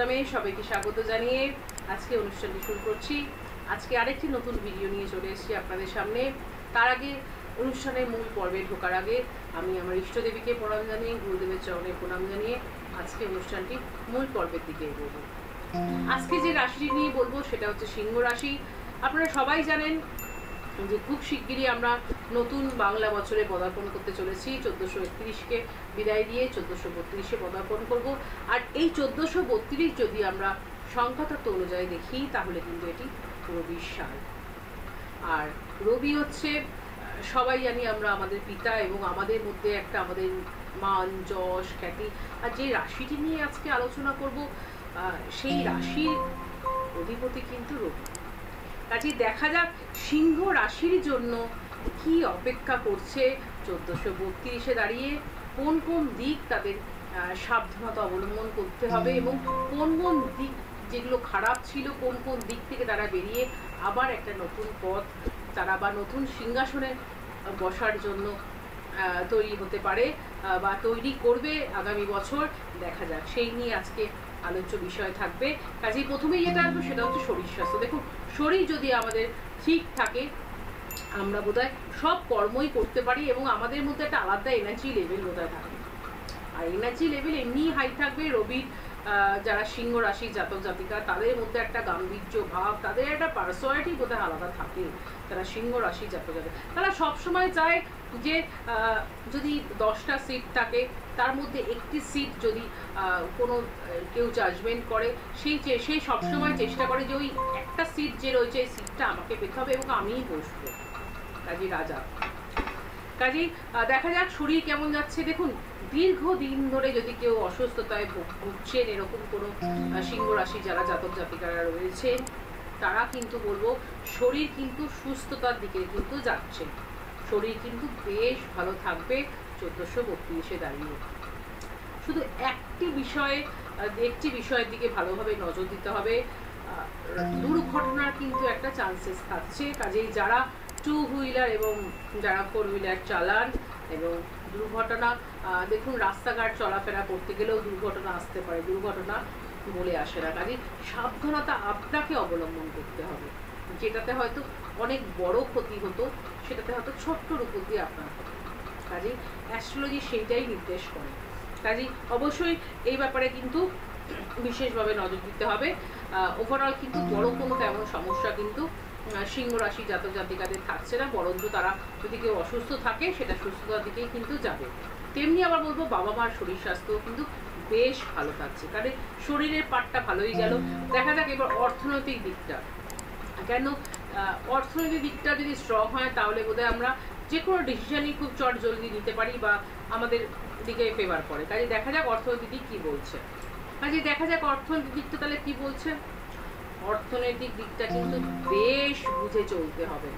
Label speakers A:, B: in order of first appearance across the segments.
A: প্রোগ্রামে সবাইকে স্বাগত জানিয়ে আজকে অনুষ্ঠানটি শুরু করছি। আজকে আরেকটি নতুন ভিডিও নিয়ে চলে এসেছি আপনাদের সামনে। তার আগে অনুষ্ঠানের মূল পর্বে ঢোকার আগে আমি আমার ইষ্টদেবীকে প্রণাম জানিয়ে, গুরুদেবের চরণে প্রণাম জানিয়ে আজকে অনুষ্ঠানটি মূল পর্বের দিকে এগোবো। আজকে যে রাশিটি নিয়ে বলবো সেটা হচ্ছে সিংহ রাশি। আপনারা সবাই জানেন যে খুব শিগগিরই আমরা নতুন বাংলা বছরে পদার্পণ করতে চলেছি। 1431কে বিদায় দিয়ে 1432-এ পদার্পণ করব। আর এই 1432 যদি আমরা সংখ্যাতত্ত্ব অনুযায়ী দেখি তাহলে কিন্তু এটি রবির সাল। আর রবি হচ্ছে সবাই জানি আমরা আমাদের পিতা, এবং আমাদের মধ্যে একটা আমাদের মান যশ খ্যাতি। আর যে রাশিটি নিয়ে আজকে আলোচনা করব সেই রাশির অধিপতি কিন্তু রবি। কাজে দেখা যাক সিংহ রাশির জন্য কি অপেক্ষা করছে 1432-এ দাঁড়িয়ে, কোন কোন দিক তাদের সাবধানতা অবলম্বন করতে হবে, এবং কোন কোন দিক যেগুলো খারাপ ছিল কোন কোন দিক থেকে তারা বেরিয়ে আবার একটা নতুন পথ তারা বা নতুন সিংহাসনে বসার জন্য তৈরি হতে পারে বা তৈরি করবে আগামী বছর। দেখা যাক, সেই নিয়ে আজকে আলোচ্য বিষয় থাকবে। কাজেই প্রথমেই যেটা আসবে সেটা হচ্ছে শরীর স্বাস্থ্য। দেখুন, শরীর যদি আমাদের ঠিক থাকে আমরা বোধহয় সব কর্মই করতে পারি, এবং আমাদের মধ্যে একটা আলাদা এনার্জি লেভেল বোধহয় থাকে। আর এনার্জি লেভেল এমনি হাই থাকবে। রবির যারা সিংহ রাশি জাতক জাতিকা তাদের মধ্যে একটা গাম্ভীর্য ভাব, তাদের একটা পার্সোনালিটি বোধহয় আলাদা থাকে। তারা সিংহ রাশি জাতক জাতিকা তারা সবসময় চায় যে যদি 10টা সিট থাকে তার মধ্যে একটি সিট যদি কোনো কেউ জাজমেন্ট করে সেই সবসময় চেষ্টা করে যে ওই একটা সিট যে রয়েছে এই সিটটা আমাকে পেতে হবে এবং আমিই বসবো। কাজী রাজা। কাজেই দেখা যাক শরীর কেমন যাচ্ছে। দেখুন, দীর্ঘদিন ধরে যদি কেউ অসুস্থতায় ভুগছেন, এরকম কোনো সিংহ রাশি যারা জাতক জাতিকারা রয়েছে তারা কিন্তু বলবো শরীর কিন্তু সুস্থতার দিকে কিন্তু যাচ্ছে। শরীর কিন্তু বেশ ভালো থাকবে 1432-এ দাঁড়িয়ে। শুধু একটি বিষয়ের দিকে ভালোভাবে নজর দিতে হবে। দুর্ঘটনার কিন্তু একটা চান্সেস থাকছে। কাজেই যারা 2 হুইলার এবং যারা 4 হুইলার চালান এবং দুর্ঘটনা, দেখুন রাস্তাঘাট চলাফেরা করতে গেলেও দুর্ঘটনা আসতে পারে, দুর্ঘটনা বলে আসে না। কাজে সাবধানতা আপনাকে অবলম্বন করতে হবে। যেটাতে হয়তো অনেক বড় ক্ষতি হতো সেটাতে হয়তো ছোট্টর উপর দিয়ে আপনার হবে। কাজেই অ্যাস্ট্রোলজি সেইটাই নির্দেশ করে। কাজেই অবশ্যই এই ব্যাপারে কিন্তু বিশেষভাবে নজর দিতে হবে। ওভারঅল কিন্তু বড় কোনো তেমন সমস্যা কিন্তু সিংহ রাশি জাতক জাতিকাদের থাকছে না, বরঞ্চ তারা যদি কেউ অসুস্থ থাকে সেটা সুস্থতার দিকেই কিন্তু যাবে। তেমনি আবার বলবো বাবা মার শরীর স্বাস্থ্য কিন্তু বেশ ভালো থাকছে। কারণ শরীরের পার্টটা ভালোই গেল। দেখা যাক এবার অর্থনৈতিক দিকটা। কেন অর্থনৈতিক দিকটা যদি স্ট্রং হয় তাহলে বোধহয় আমরা যে কোনো ডিসিশনই খুব চট জলদি নিতে পারি বা আমাদের দিকে ফেভার করে। কাজে দেখা যাক অর্থনৈতিক দিক কী বলছে। কাজে দেখা যাক অর্থনৈতিক দিকটা তাহলে কী বলছে। অর্থনৈতিক দিকটা কিন্তু বেশ বুঝে চলতে হবে,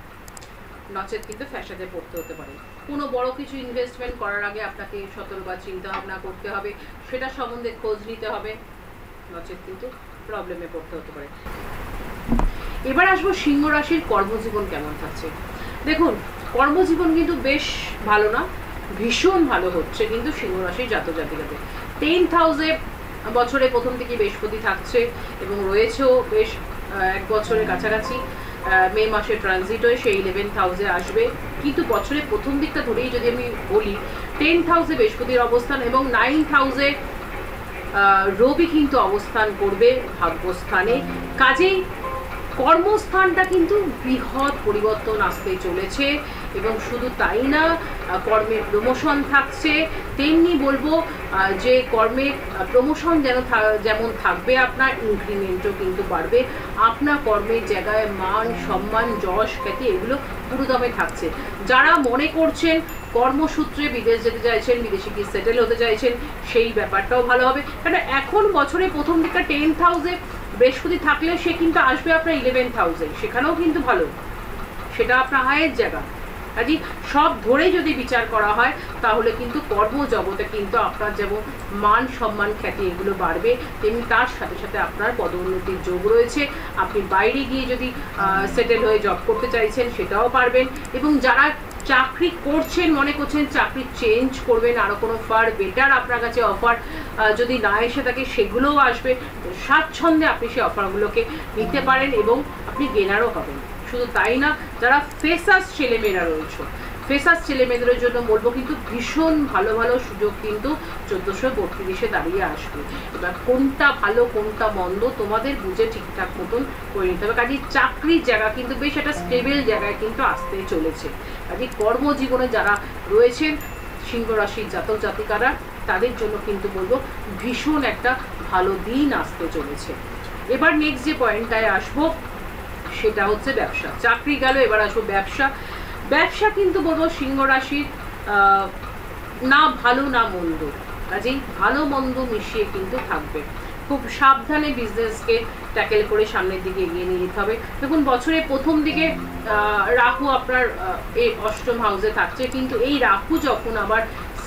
A: নচেত কিন্তু ফ্যাসাদে পড়তে হতে পারে। কোনো বড় কিছু ইনভেস্টমেন্ট করার আগে আপনাকে সতর্কবার চিন্তা ভাবনা করতে হবে, সেটা সম্বন্ধে খোঁজ নিতে হবে, নচেত কিন্তু প্রবলেমে পড়তে হতে পারে। এবার আসবো সিংহ রাশির কর্মজীবন কেমন থাকছে। দেখুন, কর্মজীবন কিন্তু বেশ ভালো না, ভীষণ ভালো হচ্ছে কিন্তু সিংহ রাশির জাতক জাতিকাদের। 10th হাউসে বছরে প্রথম থেকে বৃহস্পতি থাকছে এবং রয়েছেও বেশ 1 বছরের কাছাকাছি। মে মাসে ট্রানজিট হয়ে সেই 11th হাউসে আসবে। কিন্তু বছরের প্রথম দিকটা ধরেই যদি আমি বলি 10th হাউসে বৃহস্পতির অবস্থান এবং 9th হাউসে রবি কিন্তু অবস্থান করবে ভাগ্যস্থানে। কাজেই কর্মস্থানটা কিন্তু বৃহৎ পরিবর্তন আসতে চলেছে। এবং শুধু তাই না, কর্মের প্রমোশন থাকছে, তেমনি বলবো যে কর্মের প্রমোশন যেমন থাকবে আপনার ইনক্রিমেন্টও কিন্তু বাড়বে। আপনার কর্মের জায়গায় মান সম্মান যশ খ্যাতি এগুলো পুরোদমে থাকছে। যারা মনে করছেন কর্মসূত্রে বিদেশ যেতে চাইছেন, বিদেশে কি সেটেল হতে চাইছেন, সেই ব্যাপারটাও ভালো হবে। কারণ এখন বছরের প্রথম দিকটা 10th হাউসে বৃহস্পতি থাকলে সে কিন্তু আসবে আপনার 11th হাউসে, সেখানেও কিন্তু ভালো, সেটা আপনার হায়ের জায়গা। কাজে সব ধরে যদি বিচার করা হয় তাহলে কিন্তু কর্মজগতে কিন্তু আপনার যেমন মান সম্মান খ্যাতি এগুলো বাড়বে, তেমনি তার সাথে সাথে আপনার পদোন্নতির যোগ রয়েছে। আপনি বাইরে গিয়ে যদি সেটেল হয়ে জব করতে চাইছেন সেটাও পারবেন। এবং যারা চাকরি করছেন, মনে করছেন চাকরি চেঞ্জ করবেন, আরও কোনো ফার বেটার আপনার কাছে অফার যদি না এসে থাকে সেগুলোও আসবে, স্বাচ্ছন্দ্যে আপনি সেই অফারগুলোকে নিতে পারেন এবং আপনি গেনারও হবেন। শুধু তাই না, যারা ফ্রেশার্স ছেলেমেয়েরা রয়েছে, ফ্রেশার্স ছেলেমেয়েদের জন্য বলবো কিন্তু ভীষণ ভালো ভালো সুযোগ কিন্তু 1432-এ দাঁড়িয়ে আসবে। এবার কোনটা ভালো কোনটা মন্দ তোমাদের বুঝে ঠিকঠাক মতন করে নিতে হবে। কাজে চাকরির জায়গা কিন্তু বেশ একটা স্টেবল জায়গায় কিন্তু আসতে চলেছে। কাজে কর্মজীবনে যারা রয়েছেন সিংহ রাশির জাতক জাতিকারা, তাদের জন্য কিন্তু বলবো ভীষণ একটা ভালো দিন আসতে চলেছে। এবার নেক্সট যে পয়েন্টটায় আসবো সেটা হচ্ছে ব্যবসা। চাকরি গেল, এবার আসবো ব্যবসা। ব্যবসা কিন্তু বলবো সিংহ রাশির না ভালো না মন্দ, কাজেই ভালো মন্দ মিশিয়ে কিন্তু থাকবে। খুব সাবধানে বিজনেসকে ট্যাকেল করে সামনের দিকে এগিয়ে নিয়ে যেতে হবে। দেখুন বছরের প্রথম দিকে রাহু আপনার এই 8ম হাউসে থাকছে, কিন্তু এই রাহু যখন আবার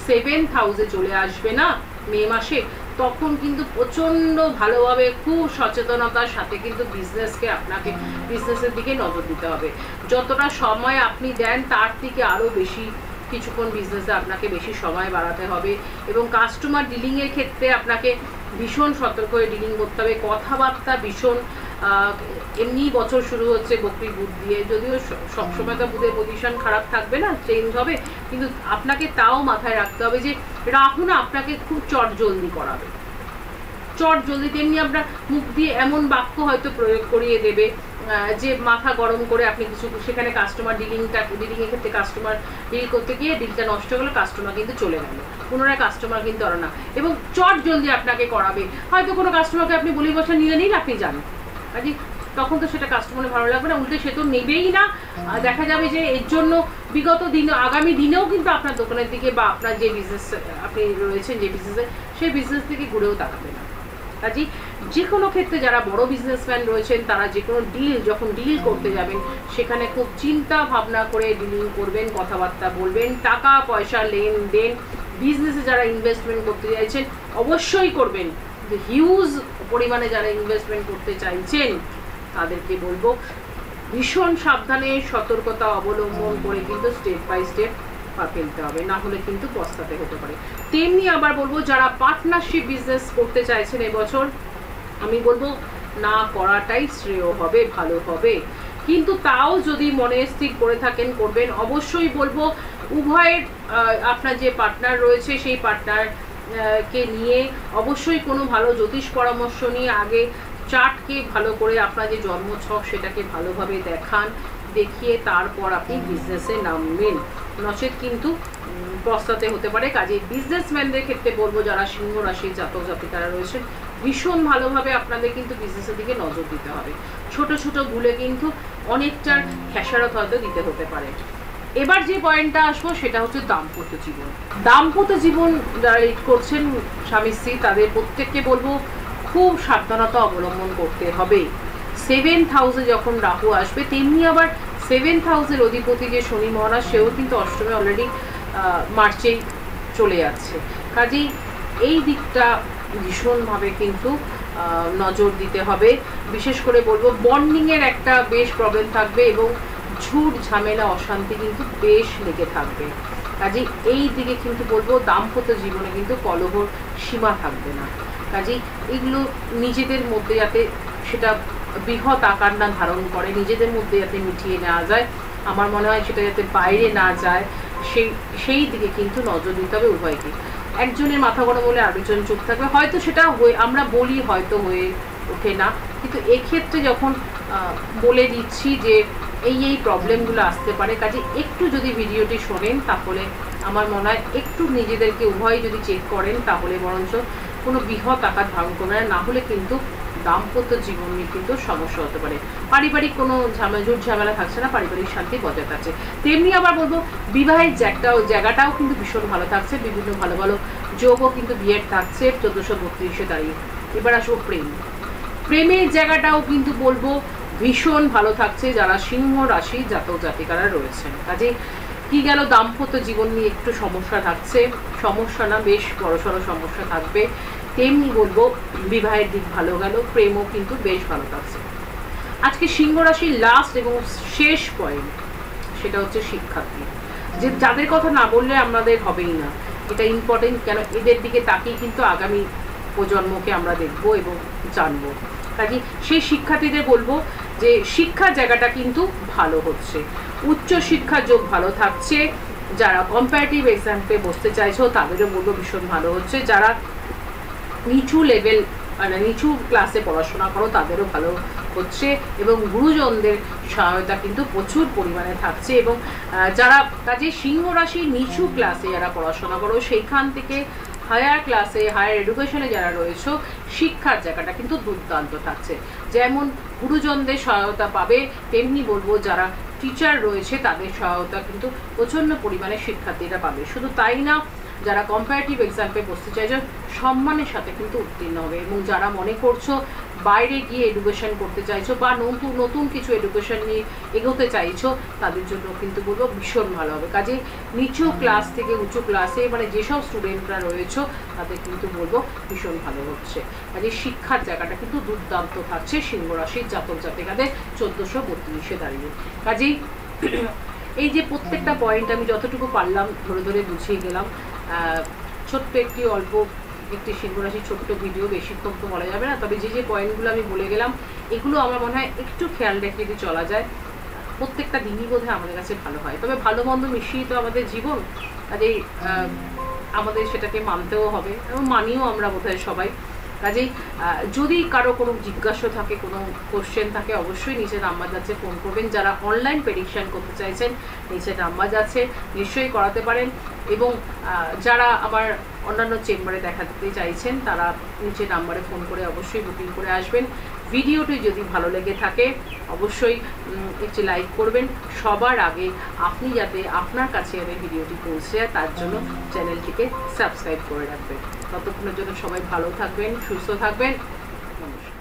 A: 7th হাউসে চলে আসবে না মে মাসে, তখন কিন্তু প্রচণ্ড ভালোভাবে খুব সচেতনতার সাথে কিন্তু বিজনেসকে আপনাকে বিজনেসের দিকে নজর দিতে হবে। যতটা সময় আপনি দেন তার থেকে আরও বেশি কিছুক্ষণ বিজনেসে আপনাকে বেশি সময় বাড়াতে হবে এবং কাস্টমার ডিলিংয়ের ক্ষেত্রে আপনাকে ভীষণ সতর্ক হয়ে ডিলিং করতে হবে। কথাবার্তা ভীষণ, এমনি বছর শুরু হচ্ছে বকরি বুধ দিয়ে, যদিও সবসময় তো বুধের পজিশন খারাপ থাকবে না, চেঞ্জ হবে, কিন্তু আপনাকে তাও মাথায় রাখতে হবে যে রাহু না আপনাকে খুব চটজলদি করাবে, চটজলদি। তেমনি আপনার মুখ দিয়ে এমন বাক্য হয়তো প্রয়োগ করিয়ে দেবে যে মাথা গরম করে আপনি কিছু সেখানে কাস্টমার ডিলিংয়ের ক্ষেত্রে কাস্টমার ডিল করতে গিয়ে ডিলটা নষ্ট হলো, কাস্টমার কিন্তু চলে গেল, পুনরায় কাস্টমার কিন্তু আর না, এবং চট জলদি আপনাকে করাবে। হয়তো কোনো কাস্টমারকে আপনি বলি বসা নিলেন আপনি জানেন, কাজে তখন তো সেটা কাস্টমারের ভালো লাগবে না, উল্টে সে তো নেবেই না। দেখা যাবে যে এর জন্য বিগত দিন আগামী দিনেও কিন্তু আপনার দোকানের দিকে বা আপনার যে বিজনেস আপনি রয়েছেন যে বিজনেসে, সেই বিজনেস থেকে ঘুরেও তাকাবে না। কাজেই যে কোনো ক্ষেত্রে যারা বড় বিজনেসম্যান রয়েছেন তারা যে কোনো যখন ডিল করতে যাবেন সেখানে খুব চিন্তা ভাবনা করে ডিলিং করবেন, কথাবার্তা বলবেন, টাকা পয়সা লেনদেন, বিজনেসে যারা ইনভেস্টমেন্ট করতে চাইছেন অবশ্যই করবেন। হিউজ পরিমাণে যারা ইনভেস্টমেন্ট করতে চাইছেন তাদেরকে বলবো ভীষণ সাবধানে সতর্কতা অবলম্বন করে কিন্তু স্টেপ বাই স্টেপ পা ফেলতে হবে, না হলে কিন্তু পস্তাতে হতে পারে। তেমনি আবার বলবো যারা পার্টনারশিপ বিজনেস করতে চাইছেন এবছর, আমি বলবো না করাটাই শ্রেয় হবে, ভালো হবে, কিন্তু তাও যদি মনে স্থির করে থাকেন করবেন। অবশ্যই বলবো উভয়ের আপনার যে পার্টনার রয়েছে সেই পার্টনার কে নিয়ে অবশ্যই কোনো ভালো জ্যোতিষ পরামর্শ নিয়ে আগে চার্টকে ভালো করে আপনার যে জন্মছক সেটাকে ভালোভাবে দেখিয়ে তারপর আপনি বিজনেসে নামবেন, নচেত কিন্তু পস্তাতে হতে পারে। কাজে বিজনেসম্যানদের ক্ষেত্রে বলবো যারা সিংহ রাশির জাতক জাতিকারা রয়েছেন ভীষণ ভালোভাবে আপনাদের কিন্তু বিজনেসের দিকে নজর দিতে হবে। ছোট ছোট ভুলে কিন্তু অনেকটার খেসারত হয়তো দিতে হতে পারে। এবার যে পয়েন্টটা আসবো সেটা হচ্ছে দাম্পত্য জীবন। দাম্পত্য জীবন যারা লিড করছেন স্বামী স্ত্রী, তাদের প্রত্যেককে বলবো খুব সাবধানতা অবলম্বন করতে হবে। 7th হাউসে যখন রাহু আসবে, তেমনি আবার 7th হাউসের অধিপতি যে শনি মহারাজ সেও কিন্তু 8মে অলরেডি মার্চেই চলে যাচ্ছে। কাজেই এই দিকটা ভীষণভাবে কিন্তু নজর দিতে হবে। বিশেষ করে বলবো বন্ডিংয়ের একটা বেশ প্রবলেম থাকবে এবং ঝুট ঝামেলা অশান্তি কিন্তু বেশ লেগে থাকবে। কাজেই এই দিকে কিন্তু বলবো দাম্পত্য জীবনে কিন্তু কলহর সীমা থাকবে না। কাজেই এগুলো নিজেদের মধ্যে যাতে সেটা বৃহৎ আকার না ধারণ করে, নিজেদের মধ্যে যাতে মিটিয়ে নেওয়া যায়, আমার মনে হয় সেটা যাতে বাইরে না যায় সেই দিকে কিন্তু নজর দিতে হবে উভয়কে। একজনের মাথা গরম হলে আরেকজন চুপ থাকবে, হয়তো সেটা আমরা বলি হয়তো হয়ে ওঠে না, কিন্তু এক্ষেত্রে যখন বলে দিচ্ছি যে এই প্রবলেমগুলো আসতে পারে, কাজে একটু যদি ভিডিওটি শোনেন তাহলে আমার মনে হয় একটু নিজেদেরকে উভয় যদি চেক করেন তাহলে বরঞ্চ কোনো বৃহৎ আকার ধারণ করবে না, হলে কিন্তু দাম্পত্য জীবন নিয়ে কিন্তু সমস্যা হতে পারে। পারিবারিক কোনো ঝুট ঝামেলা থাকছে না, পারিবারিক শান্তি বজায় থাকছে। তেমনি আবার বলবো বিবাহের জায়গাটাও কিন্তু ভীষণ ভালো থাকছে, বিভিন্ন ভালো ভালো যোগও কিন্তু বিয়ের থাকছে 1432-এ দাঁড়িয়ে। এবার আসবো প্রেমের জায়গাটাও কিন্তু বলবো ভীষণ ভালো থাকছে যারা সিংহ রাশি জাতক জাতিকারা রয়েছেন। কাজে কি গেল দাম্পত্য জীবন নিয়ে একটু সমস্যা থাকছে, সমস্যা না বেশ বড়সড় সমস্যা থাকবে। তেমনি বলবো বিবাহের দিক ভালো গেল, প্রেমও কিন্তু বেশ ভালো থাকছে। আজকে সিংহ রাশির লাস্ট এবং শেষ পয়েন্ট সেটা হচ্ছে শিক্ষার্থী। যে যাদের কথা না বললে আমাদের হবেই না, এটা ইম্পর্টেন্ট। কেন এদের দিকে তাকিয়ে কিন্তু আগামী প্রজন্মকে আমরা দেখবো এবং জানবো। কাজে সেই শিক্ষার্থীদের বলবো যে শিক্ষার জায়গাটা কিন্তু ভালো হচ্ছে, উচ্চ শিক্ষার যোগ ভালো থাকছে। যারা কম্পারেটিভ এক্সামে বসতে চাইছো তাদেরও বলবো ভীষণ ভালো হচ্ছে। যারা নিচু লেভেল মানে নিচু ক্লাসে পড়াশোনা করো তাদেরও ভালো হচ্ছে এবং গুরুজনদের সহায়তা কিন্তু প্রচুর পরিমাণে থাকছে। এবং যারা কাজে সিংহ রাশির নিচু ক্লাসে যারা পড়াশোনা করো সেইখান থেকে হায়ার ক্লাসে হায়ার এডুকেশনে যারা রয়েছে শিক্ষার জায়গাটা কিন্তু দুর্দান্ত থাকছে। যেমন গুরুজনদের সহায়তা পাবে, তেমনি বলবো যারা টিচার রয়েছে তাদের সহায়তা কিন্তু প্রচণ্ড পরিমাণে শিক্ষার্থীরা পাবে। শুধু তাই না, যারা কম্পারেটিভ এক্সামে বসতে চাইছো সম্মানের সাথে কিন্তু উত্তীর্ণ হবে। এবং যারা মনে করছো বাইরে গিয়ে এডুকেশন করতে চাইছো বা নতুন নতুন কিছু এডুকেশন নিয়ে এগোতে চাইছো তাদের জন্য কিন্তু বলবো ভীষণ ভালো হবে। কাজে নিচু ক্লাস থেকে উঁচু ক্লাসে মানে যেসব স্টুডেন্টরা রয়েছে তাদের কিন্তু বলবো ভীষণ ভালো হচ্ছে। কাজে শিক্ষার জায়গাটা কিন্তু দুর্দান্ত থাকছে সিংহ রাশির জাতক জাতিকাদের 1432 দাঁড়িয়ে। কাজেই এই যে প্রত্যেকটা পয়েন্ট আমি যতটুকু পারলাম ধরে ধরে বুঝিয়ে গেলাম। ছোট্ট একটি সিংহ রাশির ছোট্ট ভিডিও, বেশিক্ষণ তো বলা যাবে না, তবে যে যে পয়েন্টগুলো আমি বলে গেলাম এগুলো আমার মনে হয় একটু খেয়াল রেখে যদি চলা যায় প্রত্যেকটা দিনই বোধহয় আমাদের কাছে ভালো হয়। তবে ভালো মন্দ মিশিয়ে তো আমাদের জীবন, কাজেই আমাদের সেটাকে মানতেও হবে এবং মানিও আমরা বোধহয় সবাই। কাজেই যদি কারো কোনো জিজ্ঞাসা থাকে, কোনো কোশ্চেন থাকে, অবশ্যই নিচে নাম্বার যাচ্ছে ফোন করবেন। যারা অনলাইন প্রেডিকশান করতে চাইছেন নিচে নাম্বার যাচ্ছে, নিশ্চয়ই করাতে পারেন। এবং যারা আমার অন্যান্য চেম্বারে দেখাতে চাইছেন তারা নিচে নাম্বারে ফোন করে অবশ্যই বুকিং করে আসবেন। ভিডিওটি যদি ভালো লেগে থাকে অবশ্যই একটি লাইক করবেন। সবার আগে আপনি যাতে আপনার কাছে যাতে ভিডিওটি পৌঁছে যায় তার জন্য চ্যানেলটিকে সাবস্ক্রাইব করে রাখবেন। ততক্ষণের জন্য সবাই ভালো থাকবেন, সুস্থ থাকবেন। নমস্কার।